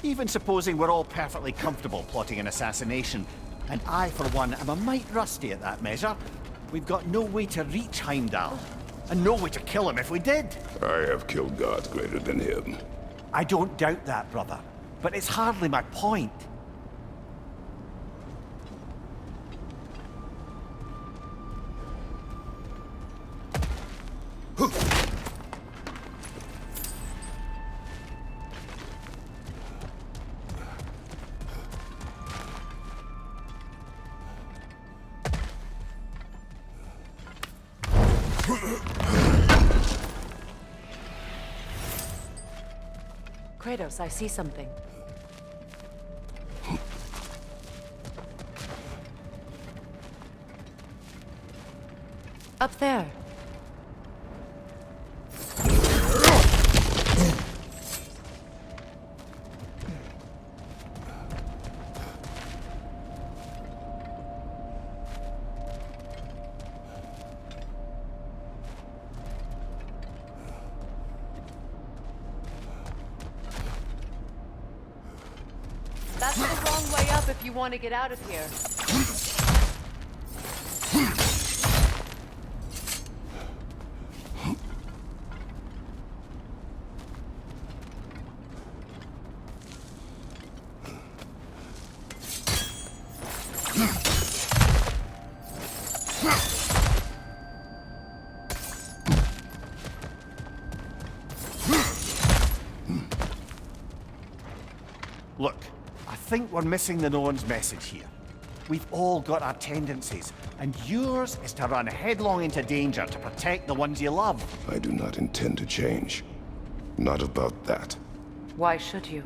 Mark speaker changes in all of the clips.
Speaker 1: Even supposing we're all perfectly comfortable plotting an assassination, and I, for one, am a mite rusty at that measure, we've got no way to reach Heimdall, and no way to kill him if we did.
Speaker 2: I have killed gods greater than him.
Speaker 1: I don't doubt that, brother, but it's hardly my point.
Speaker 3: Kratos, I see something. Up there. That's the wrong way up if you want to get out of here.
Speaker 1: Look, I think we're missing the no one's message here. We've all got our tendencies, and yours is to run headlong into danger to protect the ones you love.
Speaker 2: I do not intend to change. Not about that.
Speaker 3: Why should you?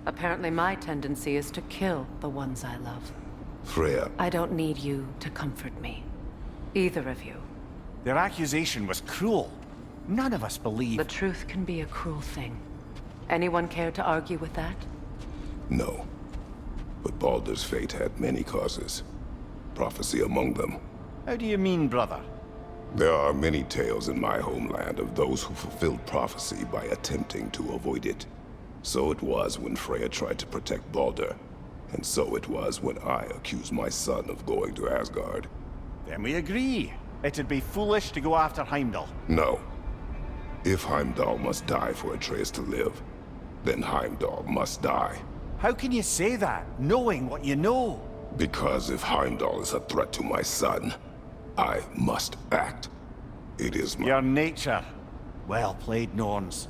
Speaker 3: Apparently my tendency is to kill the ones I love.
Speaker 2: Freya,
Speaker 3: I don't need you to comfort me. Either of you.
Speaker 1: Their accusation was cruel. None of us believe...
Speaker 3: The truth can be a cruel thing. Anyone care to argue with that?
Speaker 2: no. But Baldur's fate had many causes. Prophecy among them.
Speaker 1: How do you mean, brother?
Speaker 2: There are many tales in my homeland of those who fulfilled prophecy by attempting to avoid it. So it was when Freya tried to protect Baldur. And so it was when I accused my son of going to Asgard.
Speaker 1: Then we agree. It'd be foolish to go after Heimdall.
Speaker 2: No. If Heimdall must die for Atreus to live, then Heimdall must die.
Speaker 1: How can you say that, knowing what you know?
Speaker 2: Because if Heimdall is a threat to my son, I must act. It is my...
Speaker 1: Your nature. Well played, Norns.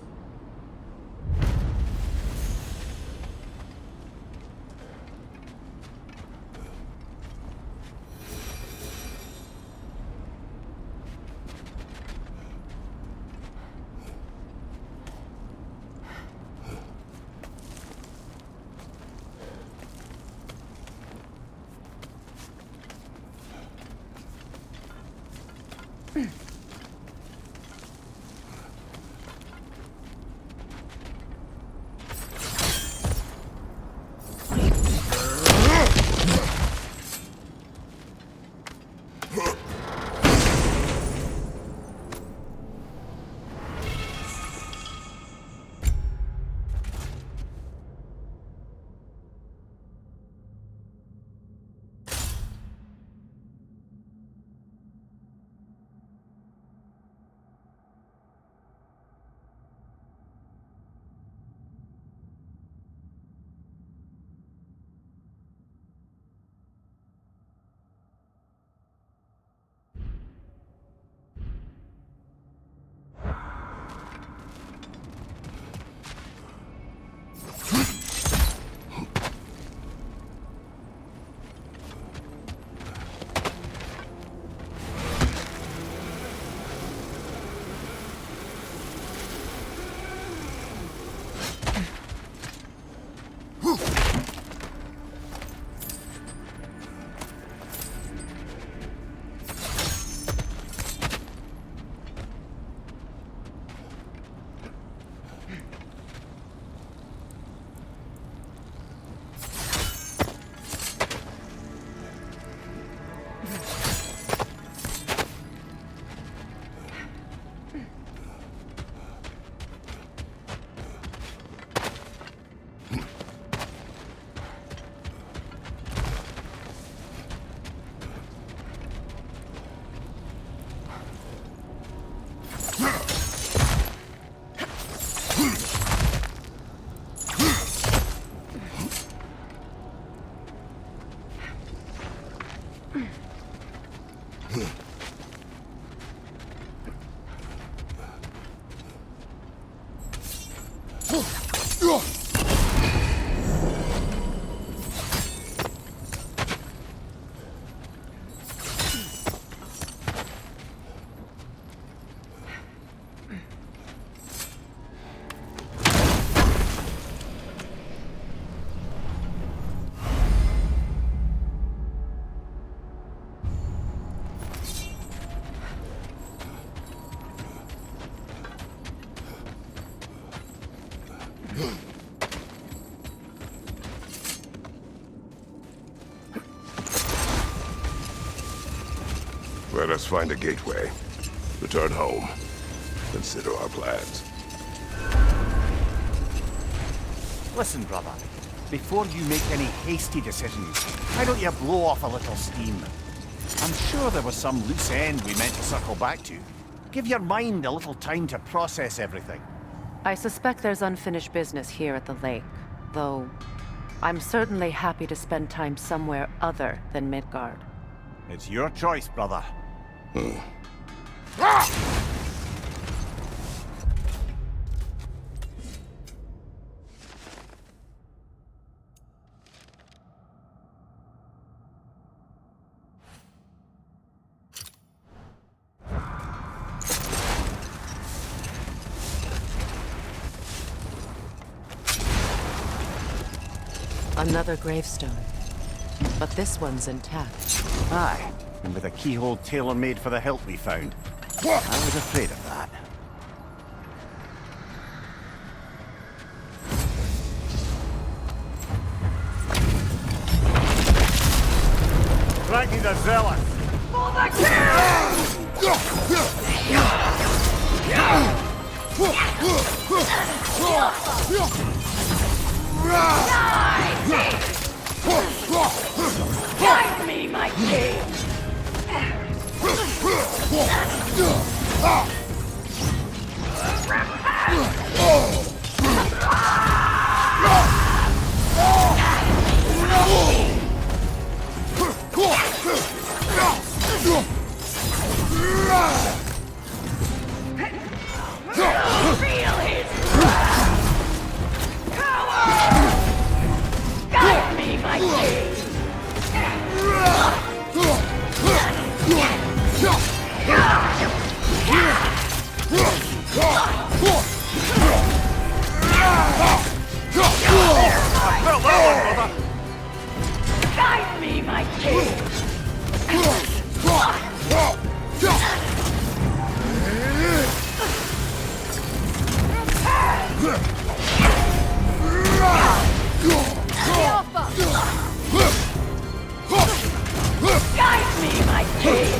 Speaker 2: Let us find a gateway. Return home. Consider our plans.
Speaker 1: Listen, brother. Before you make any hasty decisions, why don't you blow off a little steam? I'm sure there was some loose end we meant to circle back to. Give your mind a little time to process everything.
Speaker 3: I suspect there's unfinished business here at the lake, though I'm certainly happy to spend time somewhere other than Midgard.
Speaker 1: It's your choice, brother.
Speaker 3: Another gravestone. But this one's intact.
Speaker 1: Aye, and with a keyhole tailor-made for the hilt we found. I was afraid of that. Ragnar the Zealot!
Speaker 3: For the Guide me, my king! Feel his power! Guide me, my king! Guide me, my king! Guide me, my king!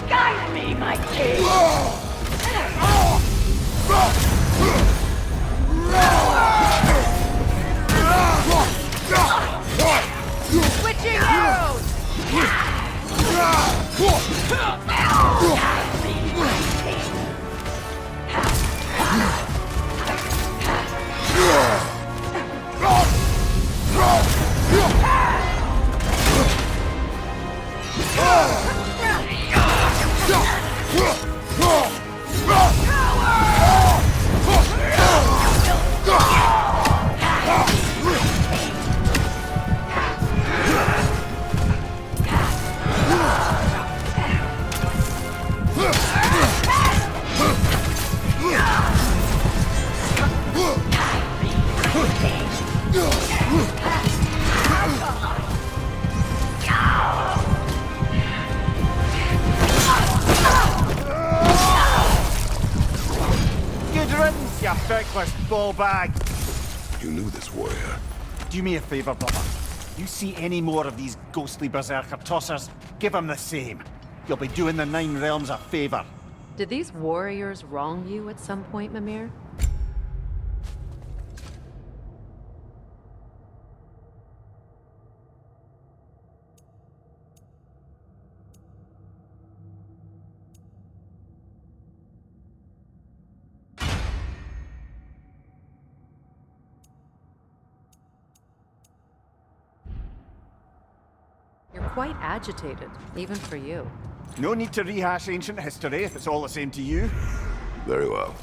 Speaker 3: Guide me, my king! Switching arrows! Guide me, my king!
Speaker 1: Good riddance, you feckless ball bag!
Speaker 2: You knew this warrior.
Speaker 1: Do me a favor, brother. You see any more of these ghostly berserker tossers, give them the same. You'll be doing the Nine Realms a favor.
Speaker 3: Did these warriors wrong you at some point, Mimir? quite agitated, even for you.
Speaker 1: No need to rehash ancient history if it's all the same to you.
Speaker 2: Very well.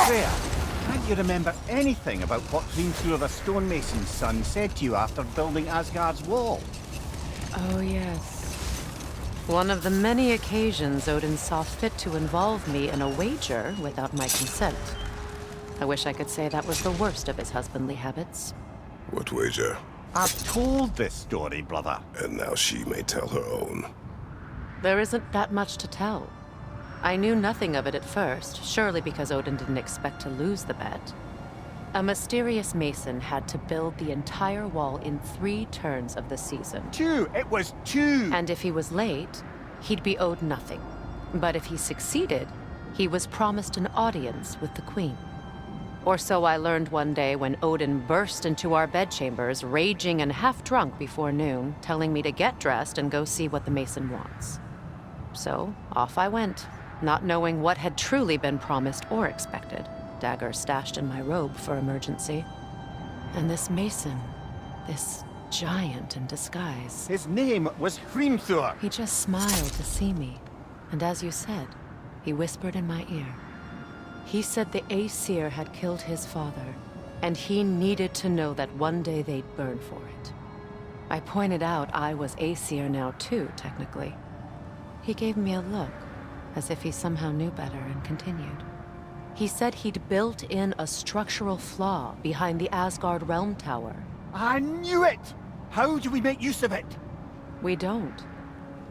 Speaker 1: Freya, can't you remember anything about what Hrimthur the stonemason's son said to you after building Asgard's wall?
Speaker 3: Oh, yes. One of the many occasions Odin saw fit to involve me in a wager without my consent. I wish I could say that was the worst of his husbandly habits.
Speaker 2: What wager?
Speaker 1: I've told this story, brother.
Speaker 2: And now she may tell her own.
Speaker 3: There isn't that much to tell. I knew nothing of it at first, surely because Odin didn't expect to lose the bet. A mysterious mason had to build the entire wall in 3 turns of the season.
Speaker 1: 2! It was 2!
Speaker 3: And if he was late, he'd be owed nothing. But if he succeeded, he was promised an audience with the queen. Or so I learned one day when Odin burst into our bedchambers, raging and half-drunk before noon, telling me to get dressed and go see what the mason wants. So, off I went, not knowing what had truly been promised or expected, dagger stashed in my robe for emergency. And this mason, this giant in disguise.
Speaker 1: His name was Hrimthur.
Speaker 3: He just smiled to see me, and as you said, he whispered in my ear. He said the Aesir had killed his father, and he needed to know that one day they'd burn for it. I pointed out I was Aesir now too, technically. He gave me a look, as if he somehow knew better, and continued. He said he'd built in a structural flaw behind the Asgard Realm Tower.
Speaker 1: I knew it! How do we make use of it?
Speaker 3: We don't.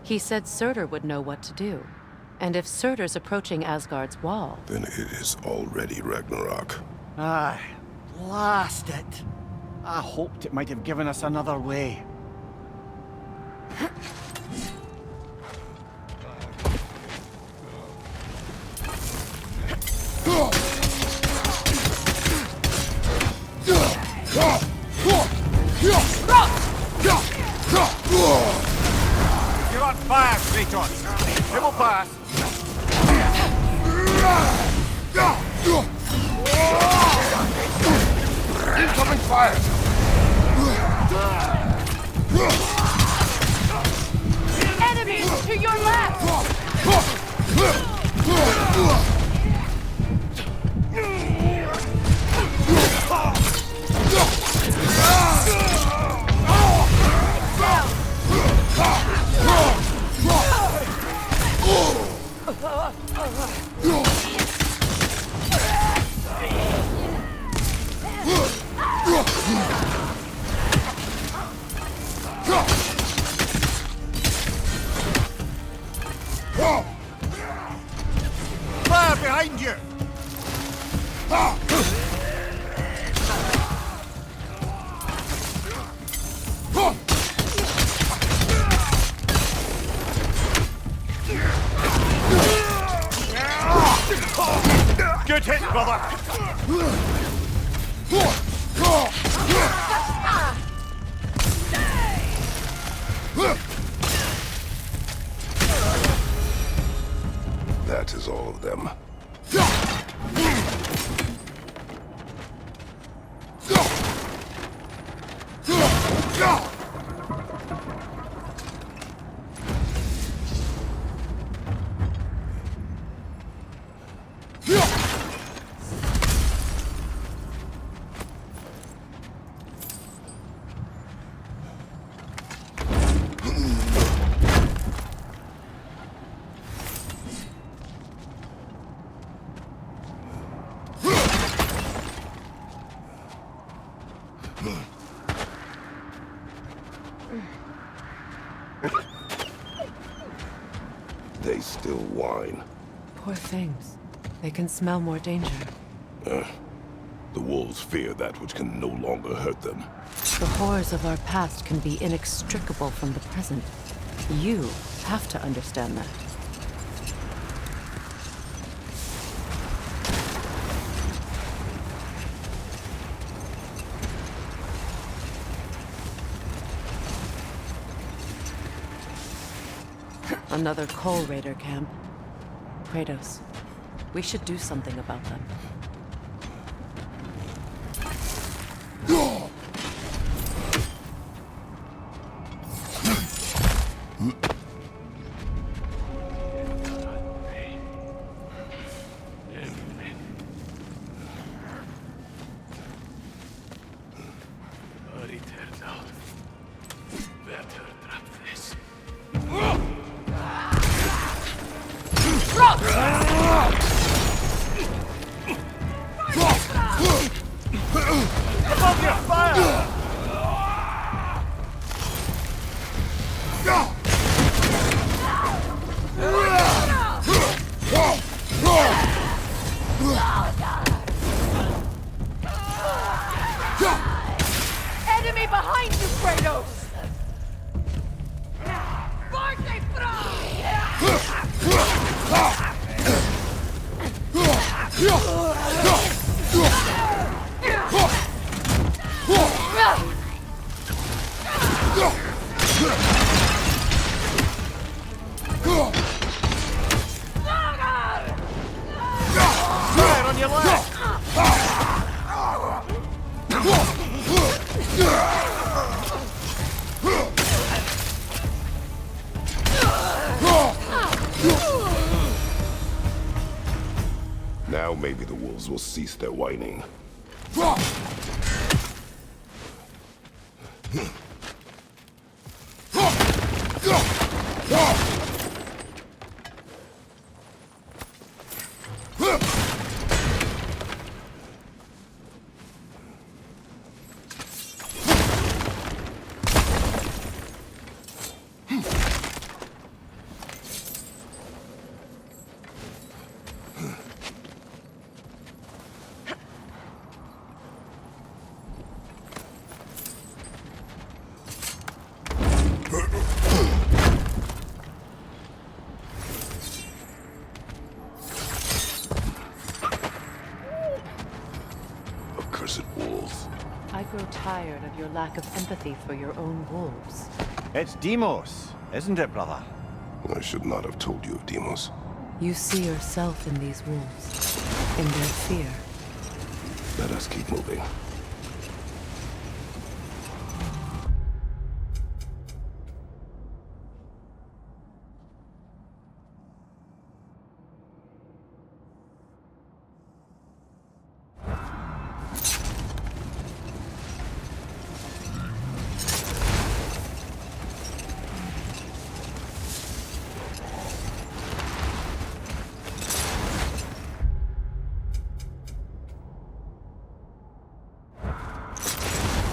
Speaker 3: He said Surtur would know what to do. And if Surtur's approaching Asgard's wall...
Speaker 2: Then it is already Ragnarok.
Speaker 1: Ah, blast it. I hoped it might have given us another way. You're on fire, Kratos. It will pass.
Speaker 2: Incoming fire!
Speaker 3: Enemies to your left!
Speaker 1: Fire behind you! Good hit, brother!
Speaker 2: That is all of them. They still whine.
Speaker 3: Poor things. They can smell more danger.
Speaker 2: The wolves fear that which can no longer hurt them.
Speaker 3: The horrors of our past can be inextricable from the present. You have to understand that. Another Coal Raider camp. Kratos, we should do something about them.
Speaker 4: Enemy behind you, Kratos!
Speaker 1: Fire on your left!
Speaker 2: Now maybe the wolves will cease their whining. Accursed wolves.
Speaker 3: I grow tired of your lack of empathy for your own wolves.
Speaker 1: It's Deimos, isn't it, brother?
Speaker 2: I should not have told you of Deimos.
Speaker 3: You see yourself in these wolves, in their fear.
Speaker 2: Let us keep moving.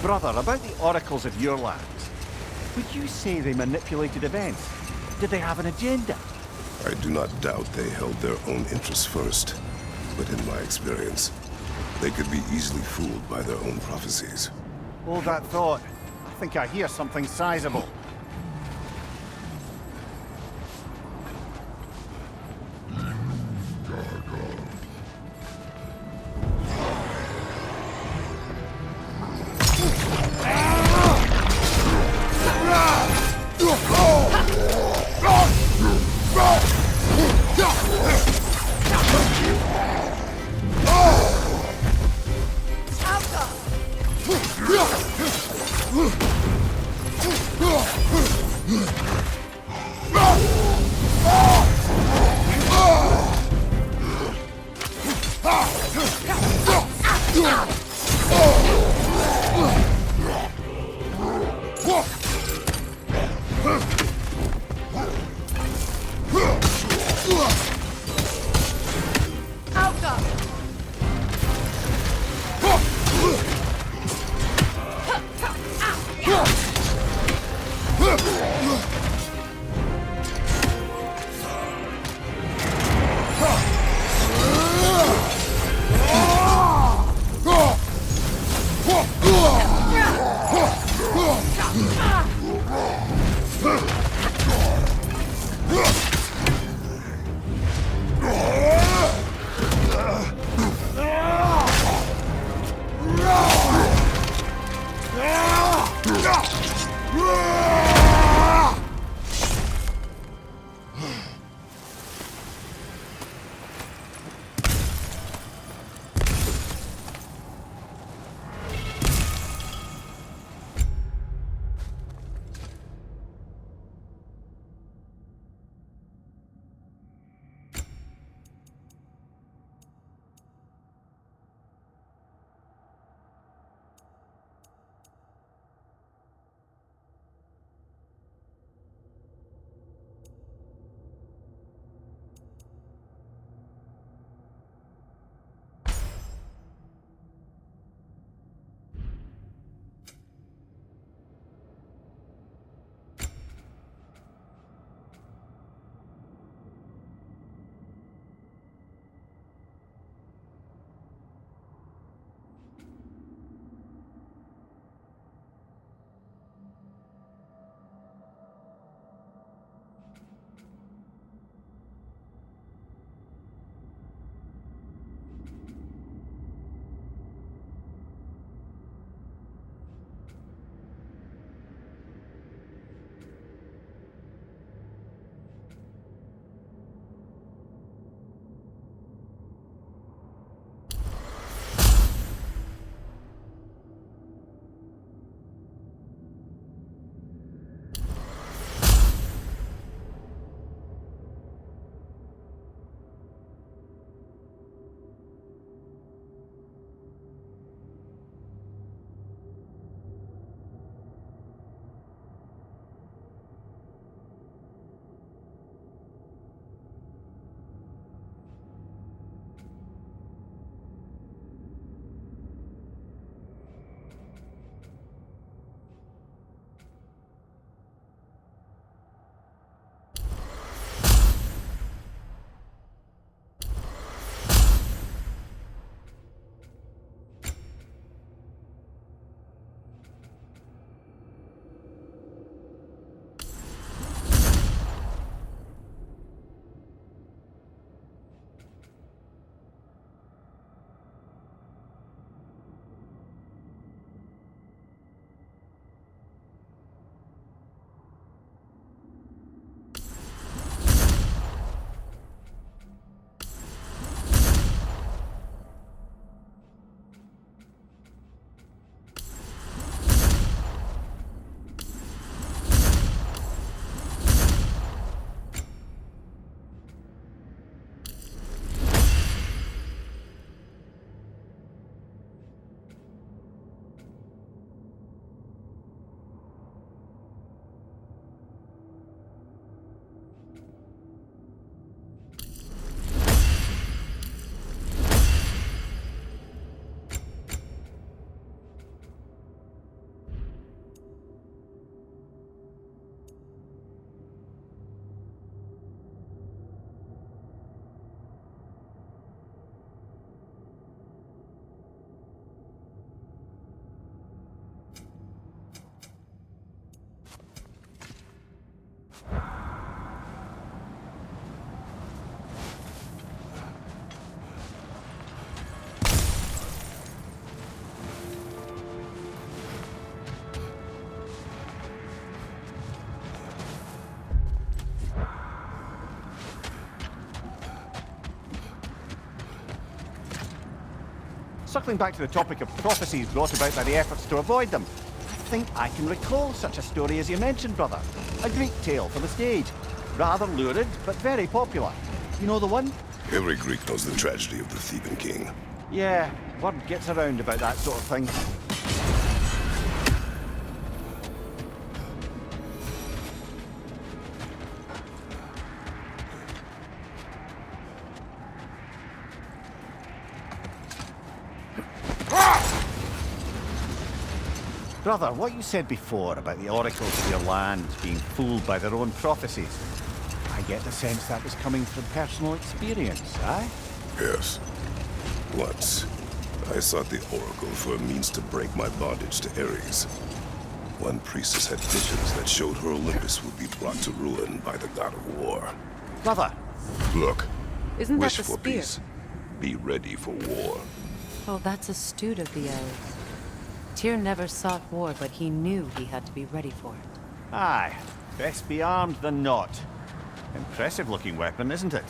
Speaker 1: Brother, about the oracles of your lands, would you say they manipulated events? Did they have an agenda?
Speaker 2: I do not doubt they held their own interests first. But in my experience, they could be easily fooled by their own prophecies.
Speaker 1: Hold that thought. I think I hear something sizable. Circling back to the topic of prophecies brought about by the efforts to avoid them, I think I can recall such a story as you mentioned, brother. A Greek tale for the stage. Rather lurid, but very popular. You know the one?
Speaker 2: Every Greek knows the tragedy of the Theban king.
Speaker 1: Yeah, word gets around about that sort of thing. Brother, what you said before about the oracles of your land being fooled by their own prophecies, I get the sense that was coming from personal experience, aye?
Speaker 2: Yes. Once, I sought the oracle for a means to break my bondage to Ares. One priestess had visions that showed her Olympus would be brought to ruin by the god of war.
Speaker 1: Brother!
Speaker 2: Look,
Speaker 3: Isn't that
Speaker 2: wish
Speaker 3: the
Speaker 2: for
Speaker 3: spear?
Speaker 2: peace. Be ready for war.
Speaker 3: Oh, that's astute of the elves. Tyr never sought war, but he knew he had to be ready for it.
Speaker 1: Aye, best be armed than not. Impressive looking weapon, isn't it?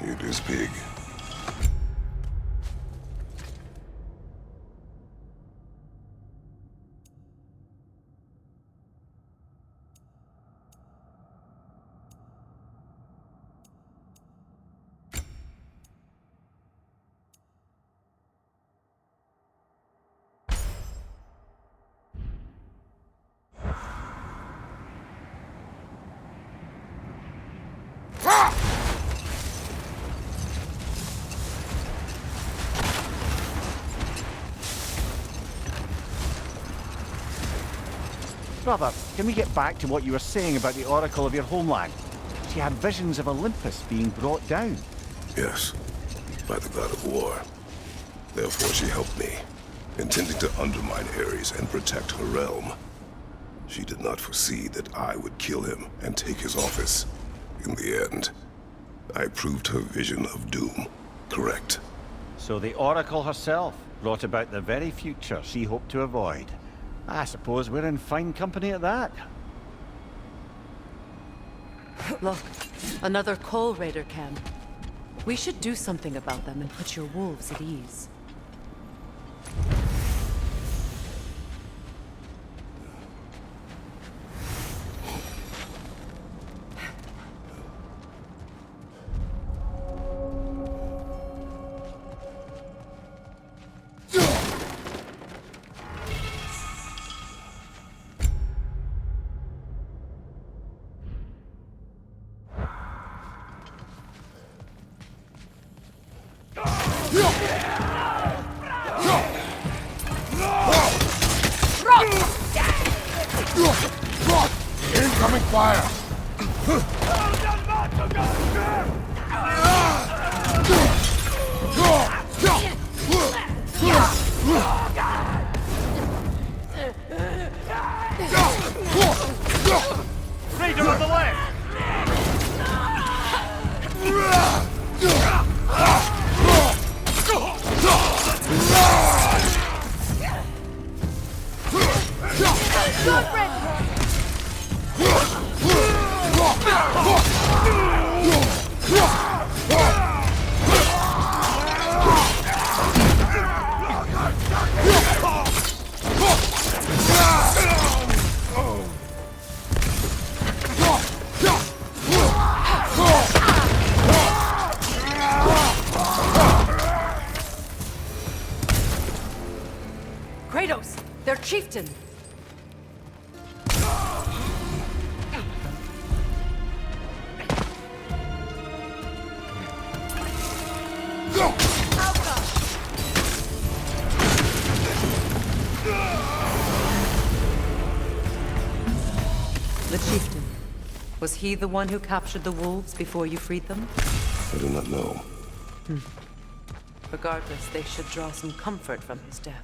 Speaker 2: It is big.
Speaker 1: Brother, can we get back to what you were saying about the oracle of your homeland? She had visions of Olympus being brought down.
Speaker 2: Yes, by the god of war. Therefore she helped me, intending to undermine Ares and protect her realm. She did not foresee that I would kill him and take his office. In the end, I proved her vision of doom correct.
Speaker 1: So the oracle herself brought about the very future she hoped to avoid. I suppose we're in fine company at that.
Speaker 3: Look, another coal raider camp. We should do something about them and put your wolves at ease.
Speaker 4: Incoming fire!
Speaker 1: Raider on the left!
Speaker 3: Kratos! Their chieftain! The chieftain. Was he the one who captured the wolves before you freed them?
Speaker 2: I do not know.
Speaker 3: Regardless, they should draw some comfort from his death.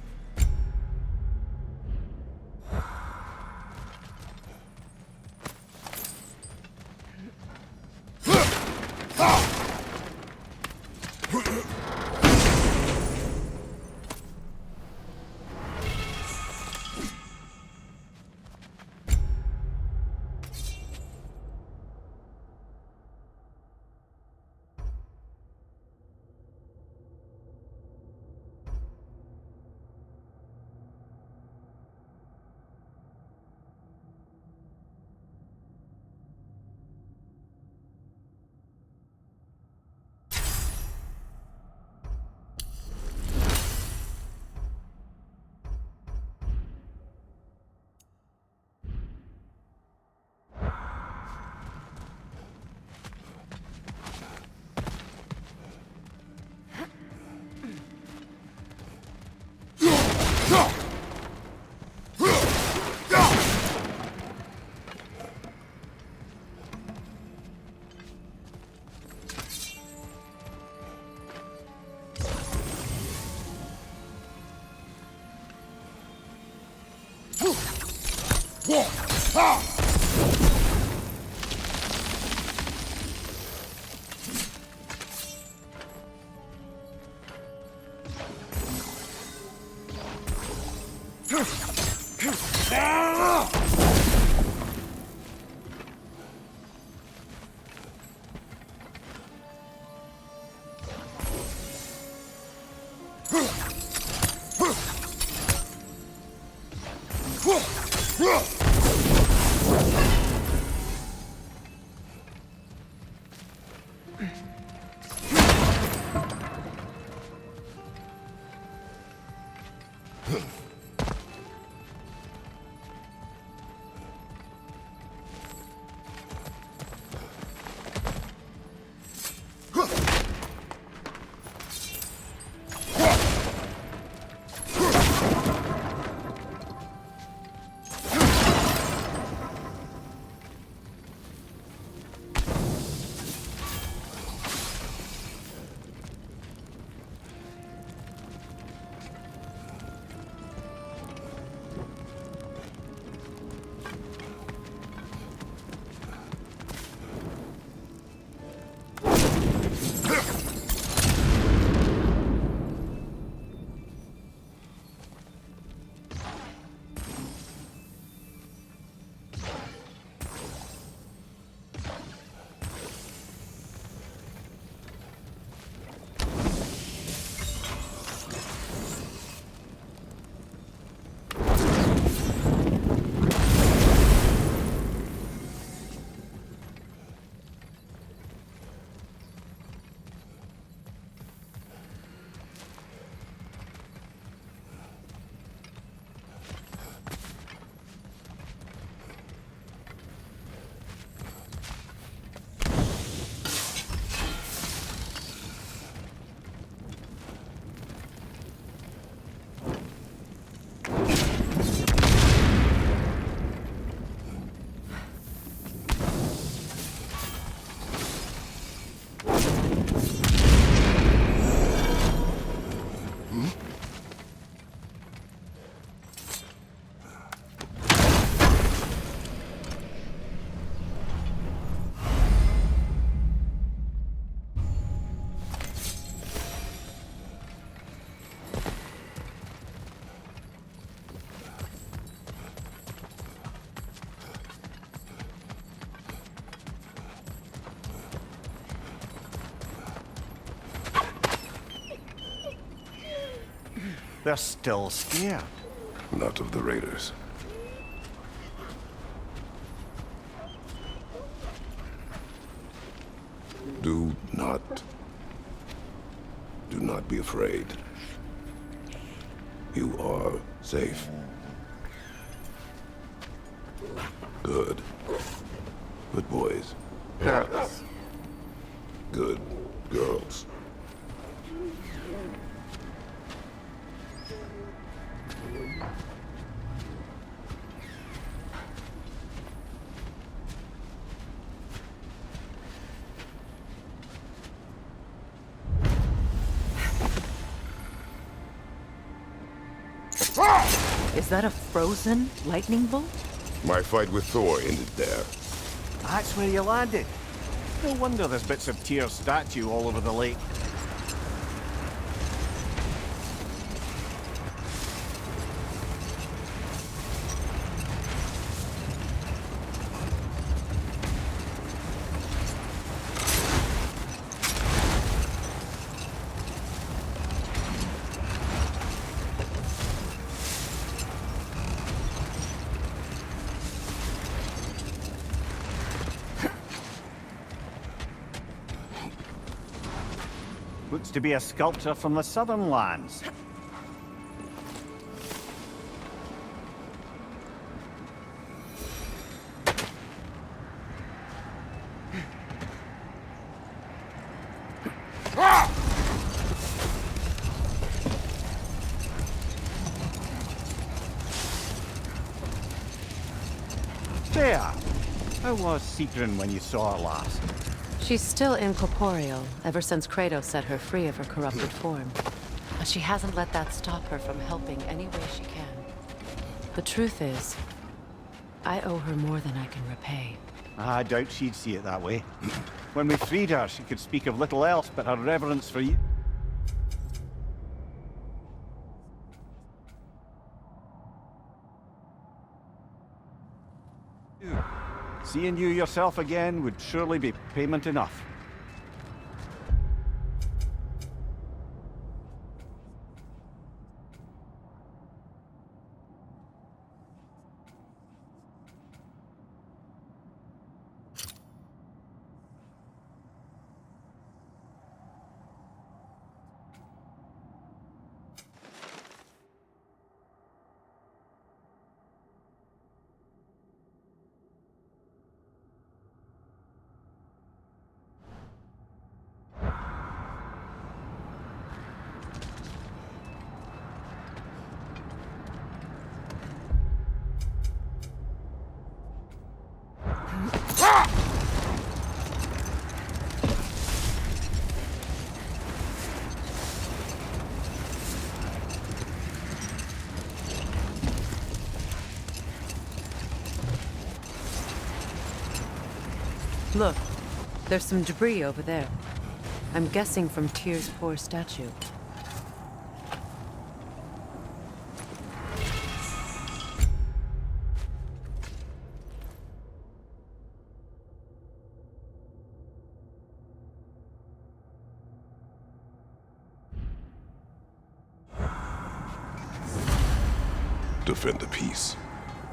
Speaker 1: They're still scared.
Speaker 2: Not of the raiders. Do not be afraid. You are safe. Good. Good boys.
Speaker 1: Girls.
Speaker 2: Good girls.
Speaker 3: Is that a frozen lightning bolt?
Speaker 2: My fight with Thor ended there.
Speaker 1: That's where you landed. No wonder there's bits of Tyr's statue all over the lake. Looks to be a sculpture from the southern lands. Freya, how was Sigrun when you saw her last?
Speaker 3: She's still incorporeal, ever since Kratos set her free of her corrupted form. But she hasn't let that stop her from helping any way she can. The truth is, I owe her more than I can repay.
Speaker 1: I doubt she'd see it that way. When we freed her, she could speak of little else but her reverence for you. Seeing you yourself again would surely be payment enough.
Speaker 3: Look, there's some debris over there. I'm guessing from Tyr's poor statue.
Speaker 2: Defend the peace.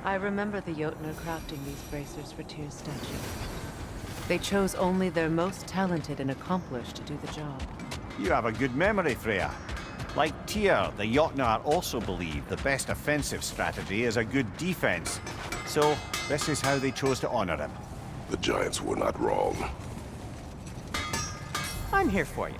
Speaker 3: I remember the Jotnar crafting these bracers for Tyr's statue. They chose only their most talented and accomplished to do the job.
Speaker 1: You have a good memory, Freya. Like Tyr, the Jotnar also believe the best offensive strategy is a good defense. So, this is how they chose to honor him.
Speaker 2: The Giants were not wrong.
Speaker 5: I'm here for you.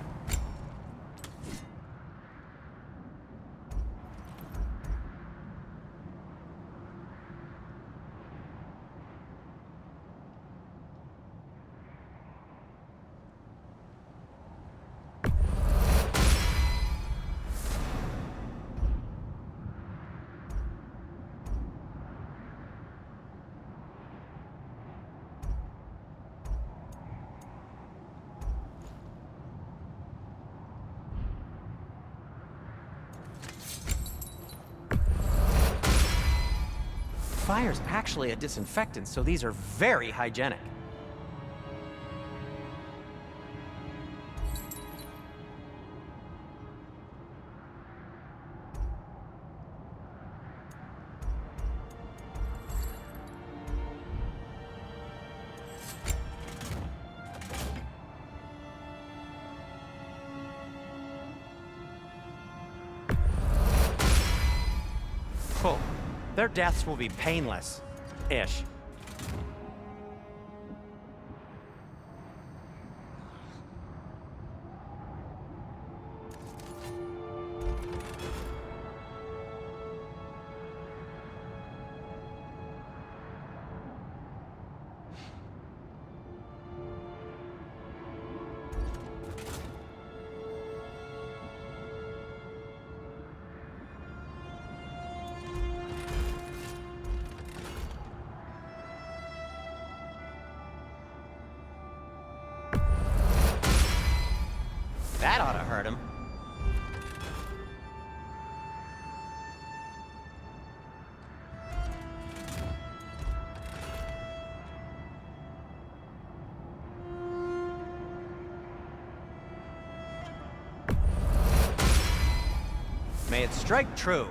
Speaker 5: Fire's actually a disinfectant, so these are very hygienic. Cool. Their deaths will be painless-ish. That ought to hurt him. May it strike true.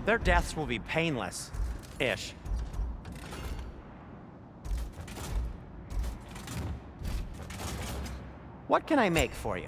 Speaker 5: Their deaths will be painless. Ish. What can I make for you?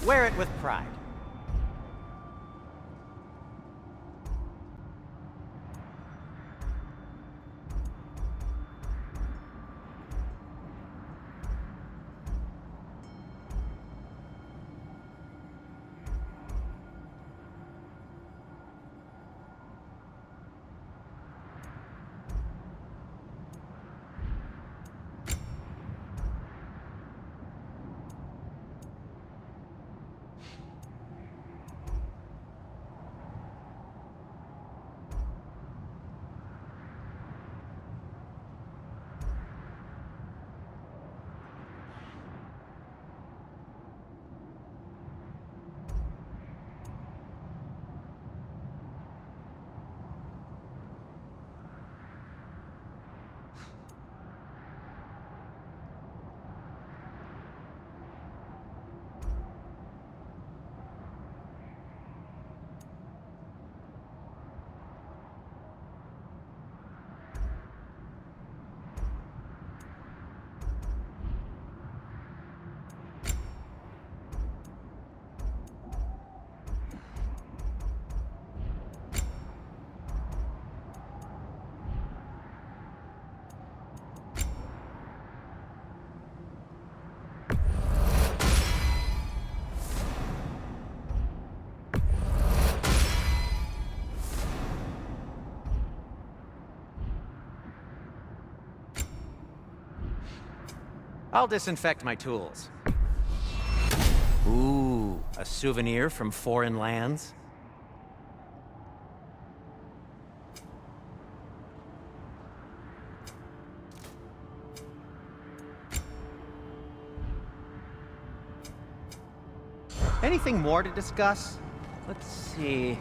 Speaker 5: Wear it with pride. I'll disinfect my tools. Ooh, a souvenir from foreign lands? Anything more to discuss? Let's see.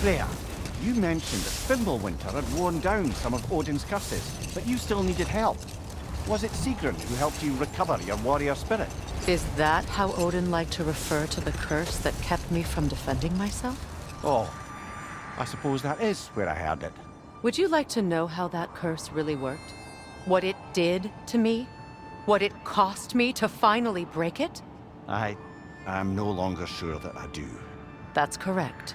Speaker 1: Freya, you mentioned that Fimbulwinter had worn down some of Odin's curses, but you still needed help. Was it Sigrun who helped you recover your warrior spirit?
Speaker 3: Is that how Odin liked to refer to the curse that kept me from defending myself?
Speaker 1: Oh, I suppose that is where I heard it.
Speaker 3: Would you like to know how that curse really worked? What it did to me? What it cost me to finally break it?
Speaker 1: I'm no longer sure that I do.
Speaker 3: That's correct.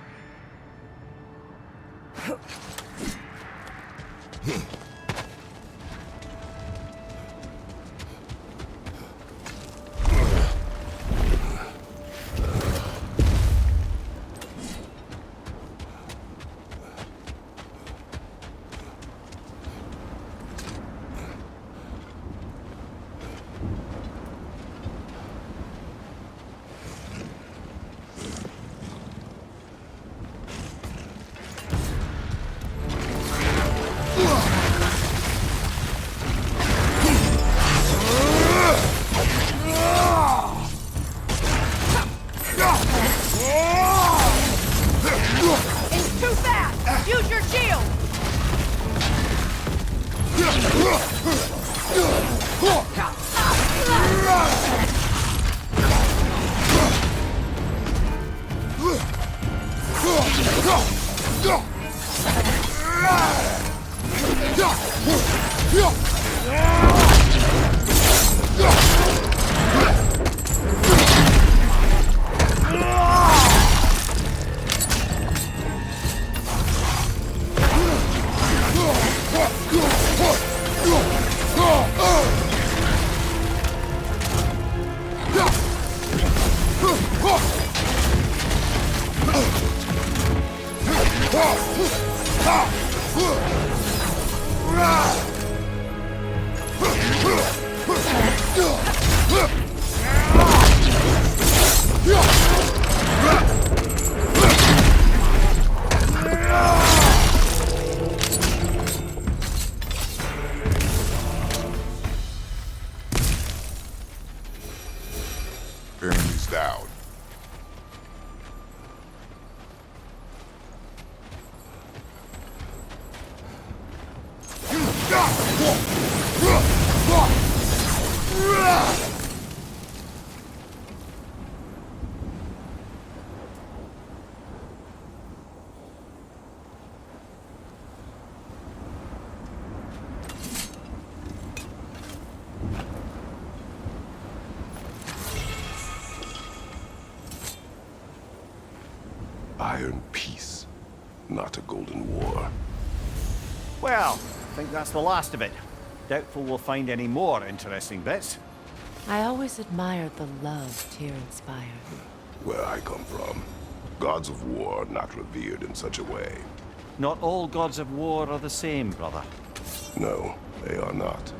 Speaker 4: Enemies down.
Speaker 2: Iron peace, not a golden war.
Speaker 1: Well, I think that's the last of it. Doubtful we'll find any more interesting bits.
Speaker 3: I always admired the love Tyr inspired.
Speaker 2: Where I come from, gods of war are not revered in such a way.
Speaker 1: Not all gods of war are the same, brother.
Speaker 2: No, they are not.